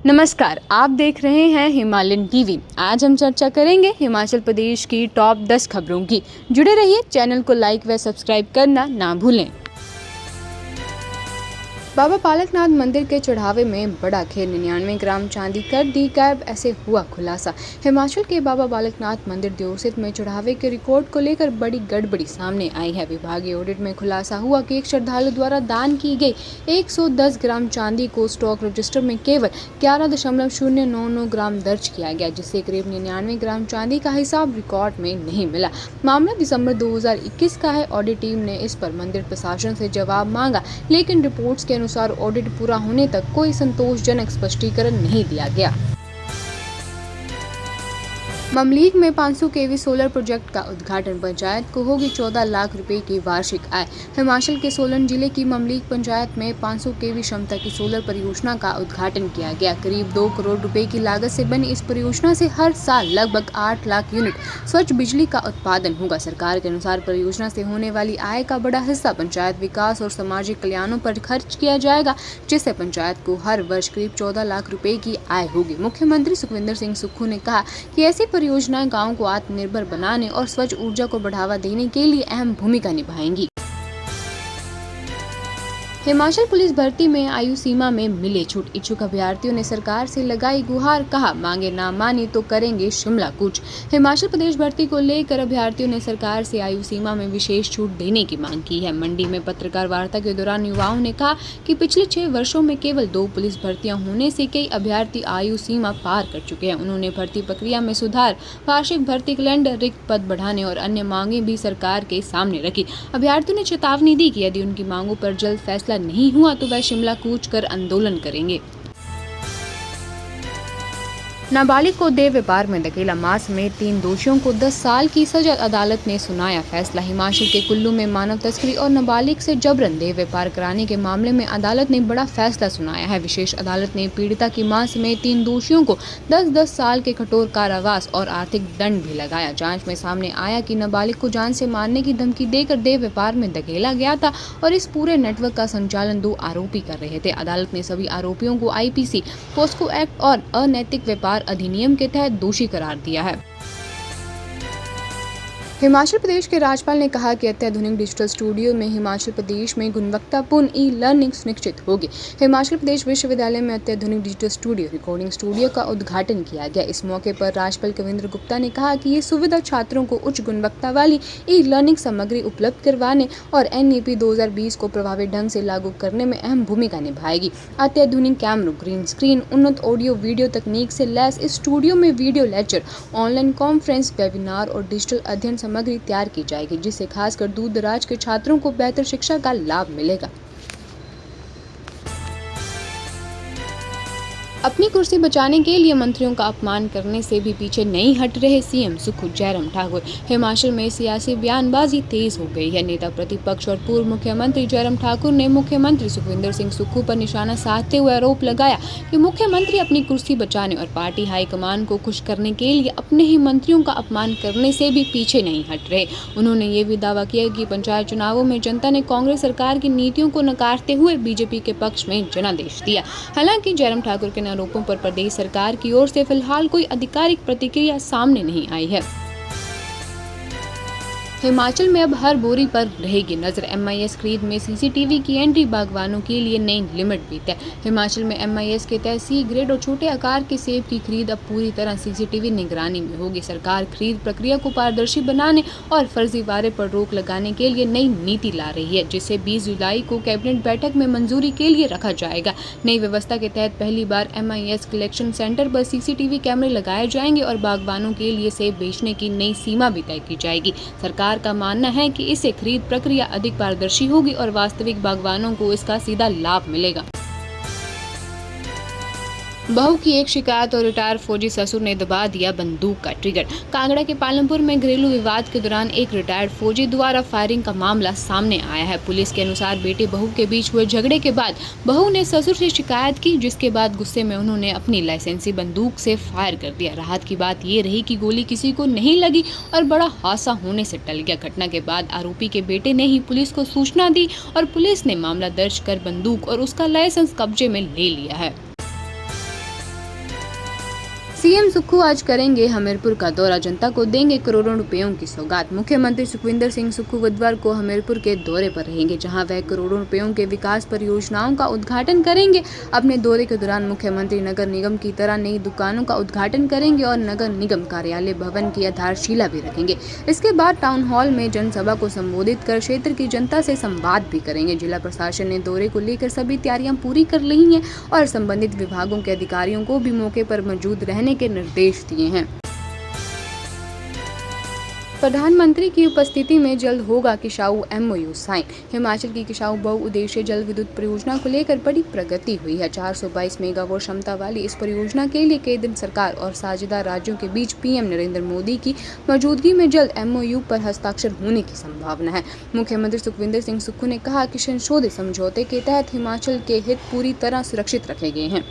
नमस्कार, आप देख रहे हैं हिमालयन टीवी। आज हम चर्चा करेंगे हिमाचल प्रदेश की टॉप 10 खबरों की। जुड़े रहिए, चैनल को लाइक व सब्सक्राइब करना ना भूलें। बाबा बालकनाथ मंदिर के चढ़ावे में बड़ा खेल, 99 ग्राम चांदी कर दी गायब, ऐसे हुआ खुलासा। हिमाचल के बाबा बालकनाथ मंदिर देवसित में चढ़ावे के रिकॉर्ड को लेकर बड़ी गड़बड़ी सामने आई है। विभागीय ऑडिट में खुलासा हुआ कि एक श्रद्धालु द्वारा दान की गई 110 ग्राम चांदी को स्टॉक रजिस्टर में केवल 11.099 ग्राम दर्ज किया गया, जिससे करीब 99 ग्राम चांदी का हिसाब रिकॉर्ड में नहीं मिला। मामला दिसंबर 2021 का है। ऑडिट टीम ने इस पर मंदिर प्रशासन से जवाब मांगा, लेकिन रिपोर्ट्स के अनुसार ऑडिट पूरा होने तक कोई संतोषजनक स्पष्टीकरण नहीं दिया गया। ममलीग में 500 केवी सोलर प्रोजेक्ट का उद्घाटन, पंचायत को होगी 14 लाख रुपए की वार्षिक आय। हिमाचल के सोलन जिले की ममलीग पंचायत में 500 केवी क्षमता की सोलर परियोजना का उद्घाटन किया गया। करीब 2 करोड़ रुपए की लागत से बनी इस परियोजना से हर साल लगभग 8 लाख यूनिट स्वच्छ बिजली का उत्पादन होगा। सरकार के अनुसार परियोजना से होने वाली आय का बड़ा हिस्सा पंचायत विकास और सामाजिक कल्याणों पर खर्च किया जाएगा, जिससे पंचायत को हर वर्ष करीब 14 लाख रुपए की आय होगी। मुख्यमंत्री सुखविंदर सिंह सुक्खू ने कहा कि ऐसी परियोजनाएं गांव को आत्मनिर्भर बनाने और स्वच्छ ऊर्जा को बढ़ावा देने के लिए अहम भूमिका निभाएंगी। हिमाचल पुलिस भर्ती में आयु सीमा में मिले छूट, इच्छुक अभ्यर्थियों ने सरकार से लगाई गुहार, कहा मांगे ना मानी तो करेंगे शिमला कूच। हिमाचल प्रदेश भर्ती को लेकर अभ्यर्थियों ने सरकार से आयु सीमा में विशेष छूट देने की मांग की है। मंडी में पत्रकार वार्ता के दौरान युवाओं ने कहा कि पिछले 6 वर्षों में केवल 2 पुलिस भर्तियां होने से कई अभ्यर्थी आयु सीमा पार कर चुके हैं। उन्होंने भर्ती प्रक्रिया में सुधार, वार्षिक भर्ती कैलेंडर, रिक्त पद बढ़ाने और अन्य मांगे भी सरकार के सामने रखी। अभ्यर्थियों ने चेतावनी दी कि यदि उनकी मांगों पर जल्द फैसला नहीं हुआ तो वह शिमला कूच कर आंदोलन करेंगे। नाबालिग को देह व्यापार में धकेला, मास में 3 दोषियों को 10 साल की सजा, अदालत ने सुनाया फैसला। हिमाचल के कुल्लू में मानव तस्करी और नाबालिग से जबरन देह व्यापार कराने के मामले में अदालत ने बड़ा फैसला सुनाया है। विशेष अदालत ने पीड़िता की मां समेत 3 दोषियों को 10-10 साल के कठोर कारावास और आर्थिक दंड भी लगाया। जांच में सामने आया कि नाबालिग को जान से मारने की धमकी देकर देह व्यापार में धकेला गया था और इस पूरे नेटवर्क का संचालन 2 आरोपी कर रहे थे। अदालत ने सभी आरोपियों को IPC, पोस्को एक्ट और अनैतिक व्यापार अधिनियम के तहत दोषी करार दिया है। हिमाचल प्रदेश के राज्यपाल ने कहा कि अत्याधुनिक डिजिटल स्टूडियो में हिमाचल प्रदेश में गुणवत्तापूर्ण ई-लर्निंग सुनिश्चित होगी। हिमाचल प्रदेश विश्वविद्यालय में अत्याधुनिक डिजिटल स्टूडियो, रिकॉर्डिंग स्टूडियो का उद्घाटन किया गया। इस मौके पर राज्यपाल कविंद्र गुप्ता ने कहा कि ये सुविधा छात्रों को उच्च गुणवत्ता वाली ई-लर्निंग सामग्री उपलब्ध करवाने और NEP 2020 को प्रभावी ढंग से लागू करने में अहम भूमिका निभाएगी। अत्याधुनिक कैमरों, ग्रीन स्क्रीन, उन्नत ऑडियो वीडियो तकनीक से लैस इस स्टूडियो में video lecture, online conference, webinar और डिजिटल अध्ययन सामग्री तैयार की जाएगी, जिससे खासकर दूर दराज के छात्रों को बेहतर शिक्षा का लाभ मिलेगा। अपनी कुर्सी बचाने के लिए मंत्रियों का अपमान करने से भी पीछे नहीं हट रहे CM सुक्खू जयराम ठाकुर। हिमाचल में सियासी बयानबाजी तेज हो गई है। नेता प्रतिपक्ष और पूर्व मुख्यमंत्री जयराम ठाकुर ने मुख्यमंत्री सुखविंदर सिंह सुक्खू पर निशाना साधते हुए आरोप लगाया कि मुख्यमंत्री अपनी कुर्सी बचाने और पार्टी हाईकमान को खुश करने के लिए अपने ही मंत्रियों का अपमान करने से भी पीछे नहीं हट रहे। उन्होंने ये भी दावा किया कि पंचायत चुनावों में जनता ने कांग्रेस सरकार की नीतियों को नकारते हुए BJP के पक्ष में जनादेश दिया। हालांकि जयराम ठाकुर के आरोपों पर प्रदेश सरकार की ओर से फिलहाल कोई आधिकारिक प्रतिक्रिया सामने नहीं आई है। हिमाचल में अब हर बोरी पर रहेगी नजर, MIS खरीद में CCTV की एंट्री, बागवानों के लिए नई लिमिट भी तय। हिमाचल में MIS के तहत C ग्रेड और छोटे आकार के सेब की खरीद अब पूरी तरह CCTV निगरानी में होगी। सरकार खरीद प्रक्रिया को पारदर्शी बनाने और फर्जीवाड़े पर रोक लगाने के लिए नई नीति ला रही है, जिसे 20 जुलाई को कैबिनेट बैठक में मंजूरी के लिए रखा जाएगा। नई व्यवस्था के तहत पहली बार MIS कलेक्शन सेंटर पर CCTV कैमरे लगाए जाएंगे और बागवानों के लिए सेब बेचने की नई सीमा भी तय की जाएगी। सरकार का मानना है कि इससे खरीद प्रक्रिया अधिक पारदर्शी होगी और वास्तविक बागवानों को इसका सीधा लाभ मिलेगा। बहू की एक शिकायत और रिटायर फौजी ससुर ने दबा दिया बंदूक का ट्रिगर। कांगड़ा के पालमपुर में घरेलू विवाद के दौरान एक रिटायर्ड फौजी द्वारा फायरिंग का मामला सामने आया है। पुलिस के अनुसार बेटे बहू के बीच हुए झगड़े के बाद बहू ने ससुर से शिकायत की, जिसके बाद गुस्से में उन्होंने अपनी लाइसेंसी बंदूक से फायर कर दिया। राहत की बात ये रही कि गोली किसी को नहीं लगी और बड़ा हादसा होने से टल गया। घटना के बाद आरोपी के बेटे ने ही पुलिस को सूचना दी और पुलिस ने मामला दर्ज कर बंदूक और उसका लाइसेंस कब्जे में ले लिया है। सीएम सुक्खू आज करेंगे हमीरपुर का दौरा, जनता को देंगे करोड़ों रुपयों की सौगात। मुख्यमंत्री सुखविंदर सिंह सुक्खू बुधवार को हमीरपुर के दौरे पर रहेंगे, जहां वह करोड़ों रुपयों के विकास परियोजनाओं का उद्घाटन करेंगे। अपने दौरे के दौरान मुख्यमंत्री नगर निगम की तरह नई दुकानों का उद्घाटन करेंगे और नगर निगम कार्यालय भवन की आधारशिला भी रखेंगे। इसके बाद टाउन हॉल में जनसभा को संबोधित कर क्षेत्र की जनता से संवाद भी करेंगे। जिला प्रशासन ने दौरे को लेकर सभी तैयारियां पूरी कर ली हैं और संबंधित विभागों के अधिकारियों को भी मौके पर मौजूद रहने के निर्देश दिए हैं। प्रधानमंत्री की उपस्थिति में जल्द होगा किसाऊ MOU साइन। हिमाचल की किसाऊ बहुउद्देशीय जल विद्युत परियोजना को लेकर बड़ी प्रगति हुई है। 422 मेगावाट क्षमता वाली इस परियोजना के लिए केंद्र सरकार और साझेदार राज्यों के बीच PM नरेंद्र मोदी की मौजूदगी में जल्द MOU पर हस्ताक्षर होने की संभावना है। मुख्यमंत्री सुखविंदर सिंह सुक्खू ने कहा कि संशोधित समझौते के तहत हिमाचल के हित पूरी तरह सुरक्षित रखे गए हैं।